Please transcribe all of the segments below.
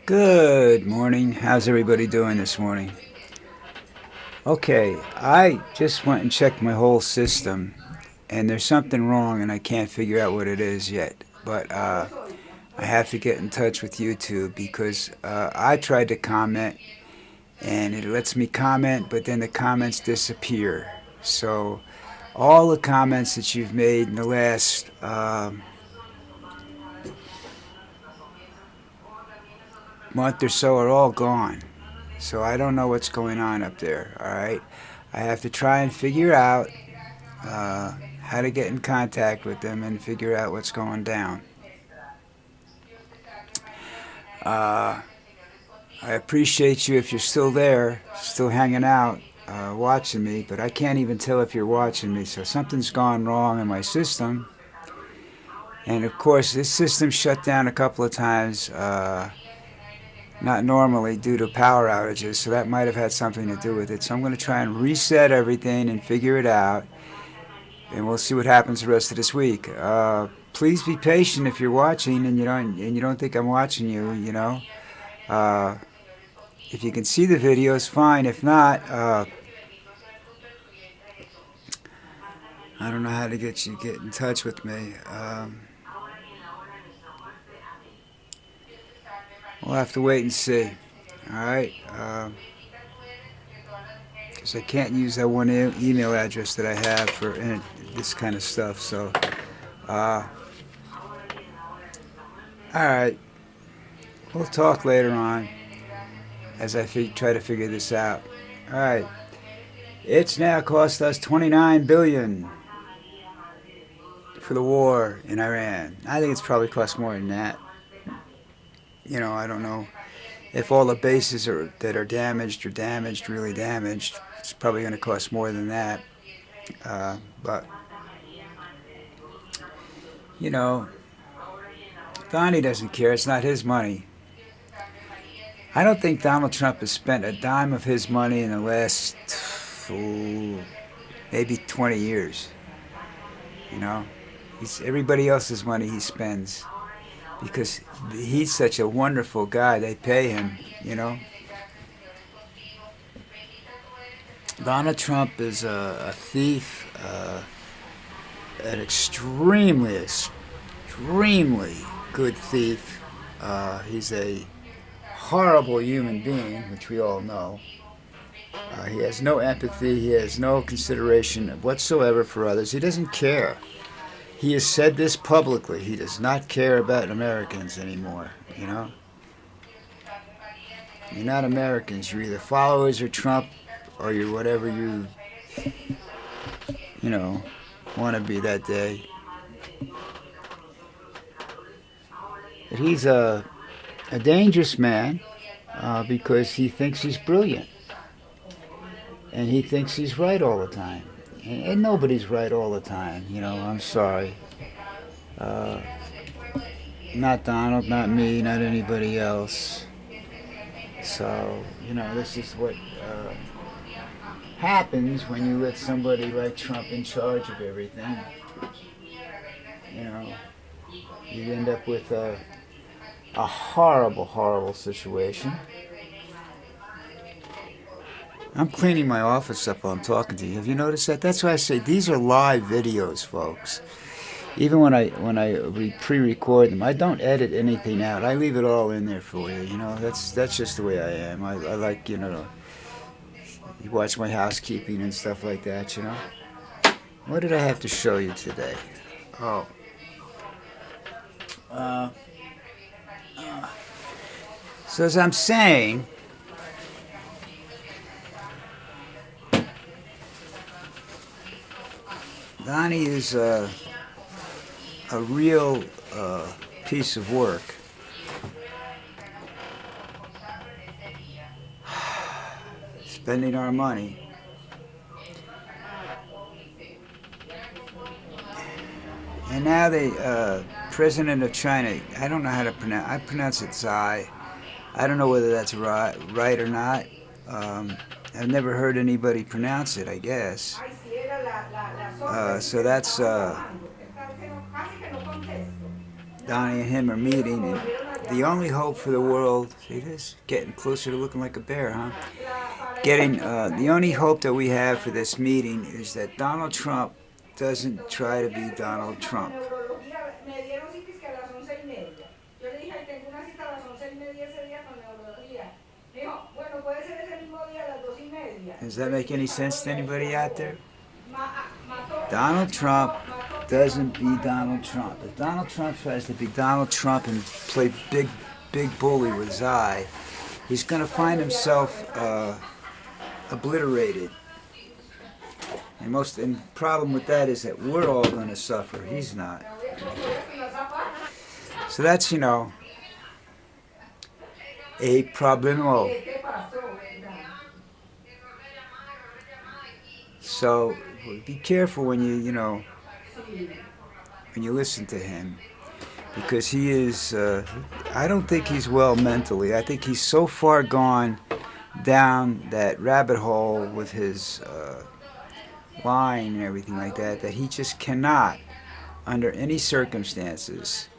Good morning. How's everybody doing this morning? Okay, I just went and checked my whole system, and there's something wrong, and I can't figure out what it is yet. But I have to get in touch with YouTube because I tried to comment, and it lets me comment, but then the comments disappear. So all the comments that you've made in the last month or so are all gone. So I don't know what's going on up there. All right, I have to try and figure out how to get in contact with them and figure out what's going down. Uh, I appreciate you if you're still there, still hanging out, watching me, but I can't even tell if you're watching me. So something's gone wrong in my system. And of course, this system shut down a couple of times, not normally due to power outages, so that might have had something to do with it. So I'm going to try and reset everything and figure it out, and we'll see what happens the rest of this week. Please be patient if you're watching and you don't think I'm watching you. Uh, if you can see the videos, fine. If not, I don't know how to get in touch with me. We'll have to wait and see. All right. Because I can't use that one email address that I have for this kind of stuff. So, all right. We'll talk later on as I try to figure this out. All right. It's now cost us $29 billion for the war in Iran. I think it's probably cost more than that. I don't know if all the bases that are damaged, really damaged. It's probably going to cost more than that. But Donnie doesn't care. It's not his money. I don't think Donald Trump has spent a dime of his money in the last maybe 20 years. It's everybody else's money he spends because he's such a wonderful guy. They pay him. Donald Trump is a thief, an extremely good thief. He's a horrible human being, which we all know. He has no empathy. He has no consideration whatsoever for others. He doesn't care. He has said this publicly. He does not care about Americans anymore. You're not Americans. You're either followers of Trump or you're whatever you want to be that day. But he's a dangerous man because he thinks he's brilliant. And he thinks he's right all the time. And nobody's right all the time, I'm sorry. Not Donald, not me, not anybody else. So, this is what happens when you let somebody like Trump in charge of everything. You end up with a horrible situation. I'm cleaning my office up while I'm talking to you. Have you noticed that? That's why I say these are live videos, folks. Even when I pre-record them, I don't edit anything out. I leave it all in there for you. That's just the way I am. I like you watch my housekeeping and stuff like that. What did I have to show you today? Oh. So as I'm saying, Donnie is a real piece of work. Spending our money. And now the president of China, I don't know how to pronounce. I pronounce it Xi. I don't know whether that's right or not. I've never heard anybody pronounce it, I guess. So that's Donnie and him are meeting, and the only hope for the world, see this? Getting closer to looking like a bear, huh? The only hope that we have for this meeting is that Donald Trump doesn't try to be Donald Trump. Does that make any sense to anybody out there? Donald Trump doesn't be Donald Trump. If Donald Trump tries to be Donald Trump and play big bully with his eye, he's going to find himself obliterated. And the problem with that is that we're all going to suffer. He's not. So that's, a problemo. So be careful when when you listen to him, because he is, I don't think he's well mentally. I think he's so far gone down that rabbit hole with his lying and everything like that, that he just cannot, under any circumstances,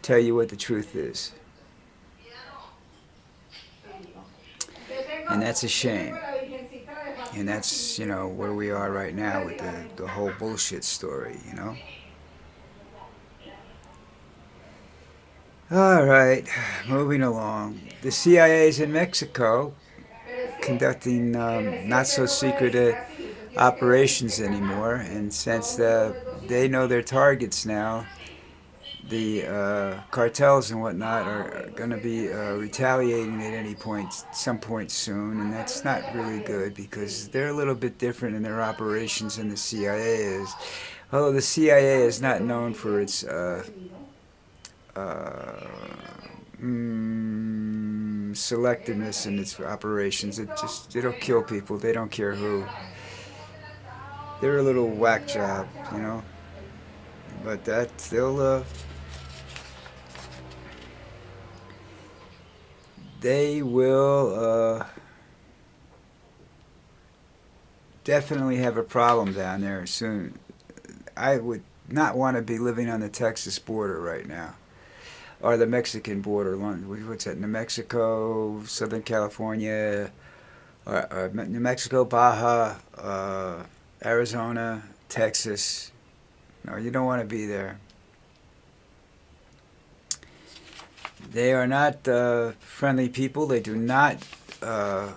tell you what the truth is. And that's a shame. And that's, where we are right now with the whole bullshit story, All right, moving along. The CIA is in Mexico conducting not so secret operations anymore, and since they know their targets now, the cartels and whatnot are going to be retaliating at some point soon, and that's not really good because they're a little bit different in their operations than the CIA is. Although the CIA is not known for its selectiveness in its operations. It'll kill people. They don't care who. They're a little whack job, But they will definitely have a problem down there soon. I would not want to be living on the Texas border right now, or the Mexican border. What's that? New Mexico, Southern California, or New Mexico, Baja, Arizona, Texas. No, you don't want to be there. They are not friendly people. They do not. A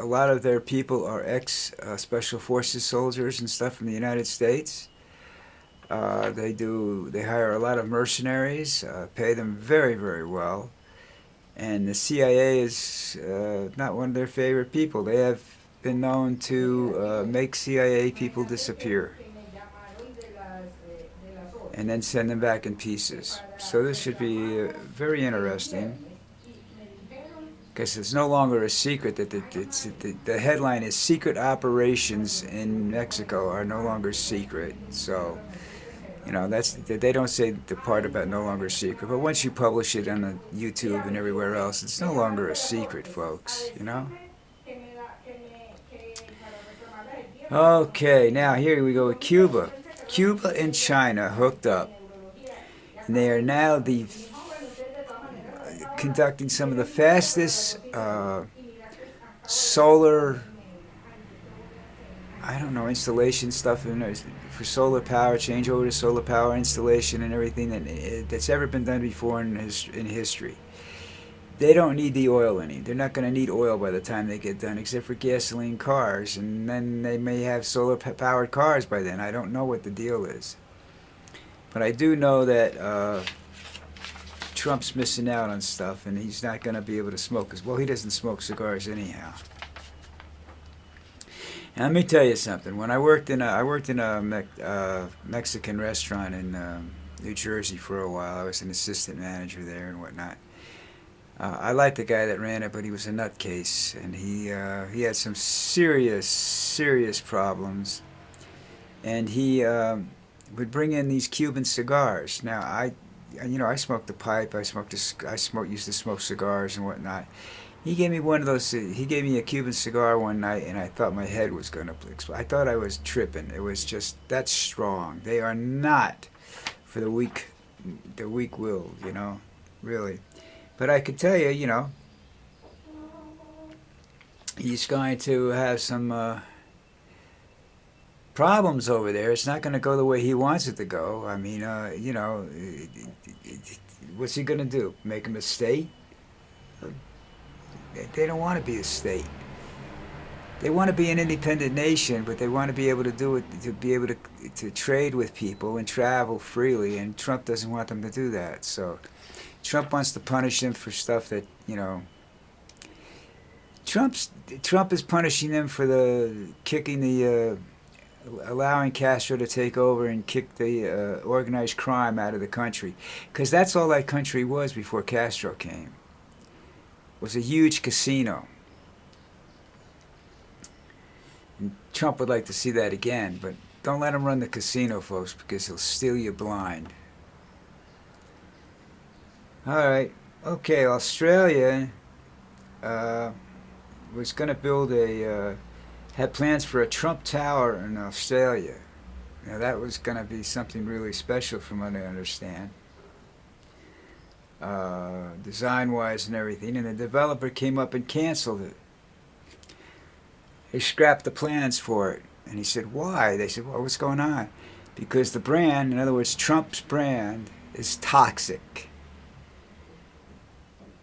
lot of their people are ex-special forces soldiers and stuff from the United States. They hire a lot of mercenaries, pay them very, very well, and the CIA is not one of their favorite people. They have been known to make CIA people disappear and then send them back in pieces. So this should be very interesting, because it's no longer a secret that the headline is "Secret Operations in Mexico are no longer secret." So, they don't say the part about no longer secret, but once you publish it on the YouTube and everywhere else, it's no longer a secret, folks. Okay, now here we go with Cuba. Cuba and China hooked up, and they are now conducting some of the fastest solar, installation stuff for solar power, changeover to solar power installation and everything that's ever been done before in history. They don't need the oil any. They're not going to need oil by the time they get done, except for gasoline cars, and then they may have solar-powered cars by then. I don't know what the deal is. But I do know that Trump's missing out on stuff, and he's not going to be able to smoke. Well, he doesn't smoke cigars anyhow. And let me tell you something. When I worked in a Mexican restaurant in New Jersey for a while, I was an assistant manager there and whatnot. I liked the guy that ran it, but he was a nutcase, and he had some serious problems. And he would bring in these Cuban cigars. Now I smoked the pipe. Used to smoke cigars and whatnot. He gave me one of those. He gave me a Cuban cigar one night, and I thought my head was going to explode. I thought I was tripping. It was just that strong. They are not for the the weak-willed, really. But I could tell you, he's going to have some problems over there. It's not going to go the way he wants it to go. I mean, what's he going to do? Make him a state? They don't want to be a state. They want to be an independent nation, but they want to be able to do it, to be able to trade with people and travel freely, and Trump doesn't want them to do that. So Trump wants to punish them for stuff that, Trump is punishing them for allowing Castro to take over and kick the organized crime out of the country, because that's all that country was before Castro came. It was a huge casino. And Trump would like to see that again, but don't let him run the casino, folks, because he'll steal you blind. All right, okay, Australia was going to build had plans for a Trump Tower in Australia. Now that was going to be something really special from what I understand, design-wise and everything, and the developer came up and canceled it. They scrapped the plans for it. And he said, why? They said, well, what's going on? Because the brand, in other words, Trump's brand, is toxic.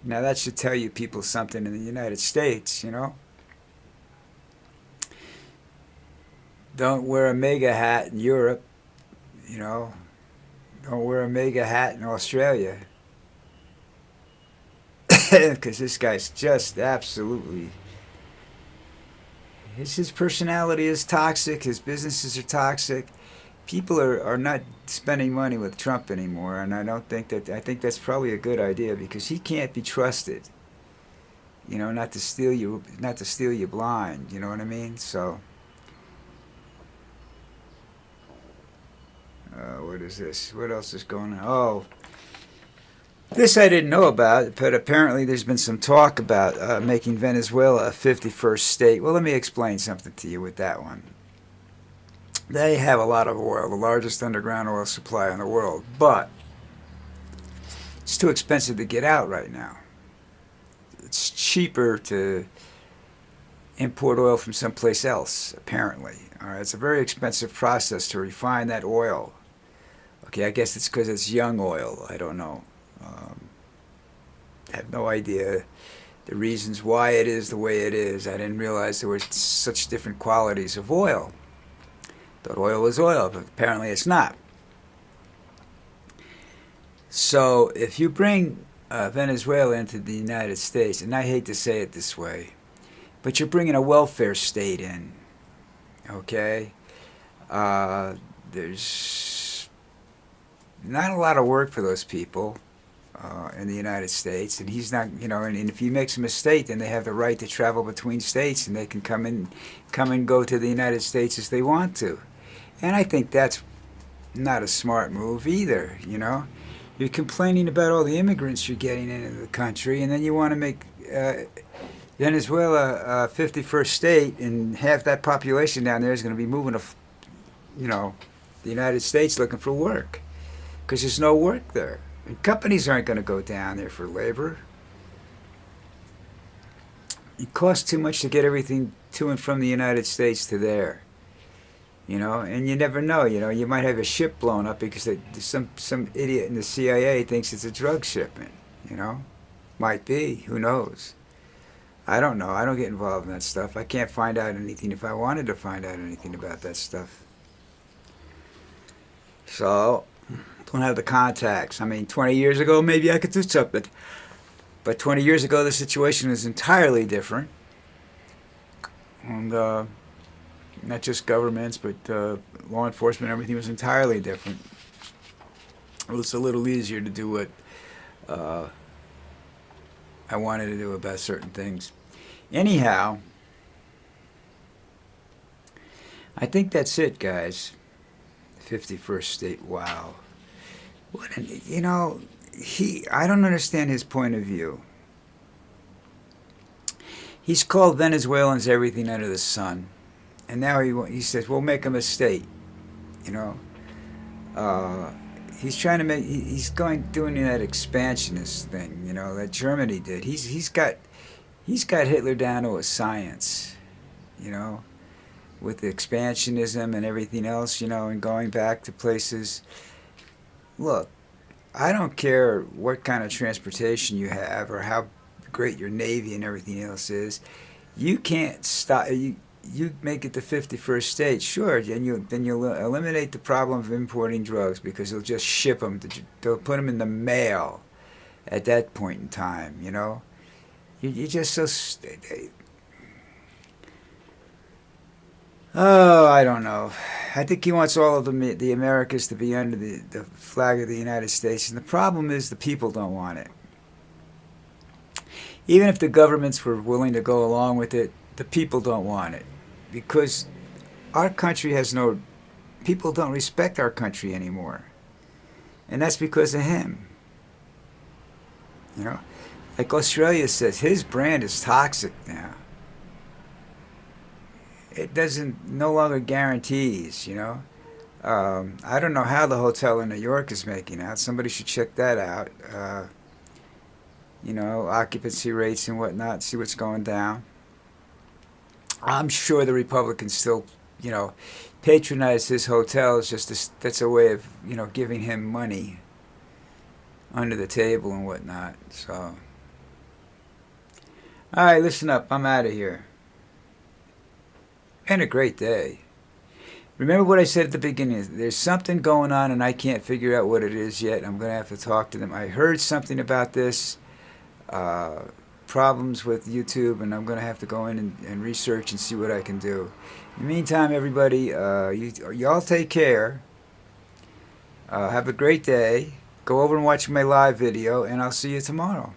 Now that should tell you people something in the United States, Don't wear a MAGA hat in Europe, Don't wear a MAGA hat in Australia. Because this guy's just absolutely... His personality is toxic. His businesses are toxic. People are not spending money with Trump anymore, and I think that's probably a good idea, because he can't be trusted. Not to steal you blind. You know what I mean? So, what is this? What else is going on? Oh. This I didn't know about, but apparently there's been some talk about making Venezuela a 51st state. Well, let me explain something to you with that one. They have a lot of oil, the largest underground oil supply in the world, but it's too expensive to get out right now. It's cheaper to import oil from someplace else, apparently. All right, it's a very expensive process to refine that oil. Okay, I guess it's because it's young oil. I don't know. I have no idea the reasons why it is the way it is. I didn't realize there were such different qualities of oil. Thought oil was oil, but apparently it's not. So if you bring Venezuela into the United States, and I hate to say it this way, but you're bringing a welfare state in, okay? There's not a lot of work for those people in the United States, and he's not, and if he makes a mistake, then they have the right to travel between states, and they can come and go to the United States as they want to. And I think that's not a smart move either, You're complaining about all the immigrants you're getting into the country, and then you want to make Venezuela a 51st state, and half that population down there is going to be moving to, the United States looking for work, because there's no work there. And companies aren't going to go down there for labor. It costs too much to get everything to and from the United States to there. And you never know, you might have a ship blown up because some idiot in the CIA thinks it's a drug shipment, Might be, who knows? I don't know, I don't get involved in that stuff. I can't find out anything if I wanted to find out anything about that stuff. So, don't have the contacts. 20 years ago, maybe I could do something. But 20 years ago, the situation was entirely different. And, not just governments, but law enforcement, everything was entirely different. It was a little easier to do what I wanted to do about certain things. Anyhow, I think that's it, guys. 51st state, wow. What I don't understand his point of view. He's called Venezuelans everything under the sun. And now he says, we'll make them a state. He's trying to make. He's doing that expansionist thing, that Germany did. He's got Hitler down to a science, you know, with the expansionism and everything else, and going back to places. Look, I don't care what kind of transportation you have or how great your navy and everything else is. You can't stop. You make it the 51st state, sure, and you'll eliminate the problem of importing drugs because they'll just ship them. They'll put them in the mail at that point in time. You're just so. Oh, I don't know. I think he wants all of the Americas to be under the flag of the United States, and the problem is the people don't want it. Even if the governments were willing to go along with it, the people don't want it because our country has no. People don't respect our country anymore, and that's because of him. Like Australia says, his brand is toxic now. It doesn't no longer guarantees. I don't know how the hotel in New York is making out. Somebody should check that out. Occupancy rates and whatnot, see what's going down. I'm sure the Republicans still, patronize his hotels. That's a way of, giving him money under the table and whatnot. So, all right, listen up. I'm out of here. And a great day. Remember what I said at the beginning. There's something going on and I can't figure out what it is yet. I'm going to have to talk to them. I heard something about this. Problems with YouTube, and I'm going to have to go in and research and see what I can do. In the meantime, everybody, y'all take care. Have a great day. Go over and watch my live video, and I'll see you tomorrow.